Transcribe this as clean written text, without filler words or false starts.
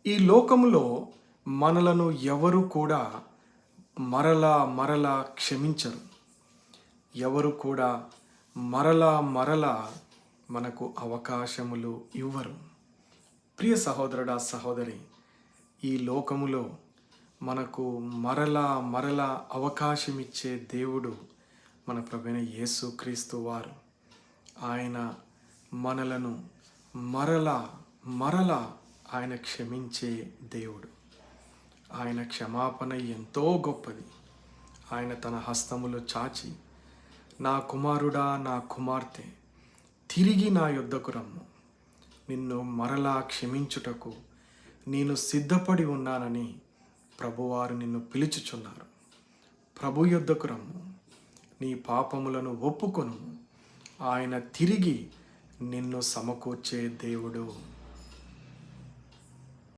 ఈ లోకములో మనలను ఎవరు కూడా మరలా మరలా క్షమించరు. ఎవరు కూడా మరలా మరలా మనకు అవకాశములు ఇవ్వరు. ప్రియ సహోదరుడా, సహోదరి, ఈ లోకములో మనకు మరలా మరలా అవకాశం ఇచ్చే దేవుడు మన ప్రభువైన యేసుక్రీస్తు వారు. ఆయన మనలను మరలా మరలా ఆయన క్షమించే దేవుడు. ఆయన క్షమాపణ ఎంతో గొప్పది. ఆయన తన హస్తములు చాచి, నా కుమారుడా, నా కుమార్తె, తిరిగి నా యొద్దకు రమ్ము, నిన్ను మరలా క్షమించుటకు నేను సిద్ధపడి ఉన్నానని ప్రభువారు నిన్ను పిలుచుచున్నారు. ప్రభు యొద్దకు రమ్ము, నీ పాపములను ఒప్పుకొను. ఆయన తిరిగి నిన్ను సమకూర్చే దేవుడు.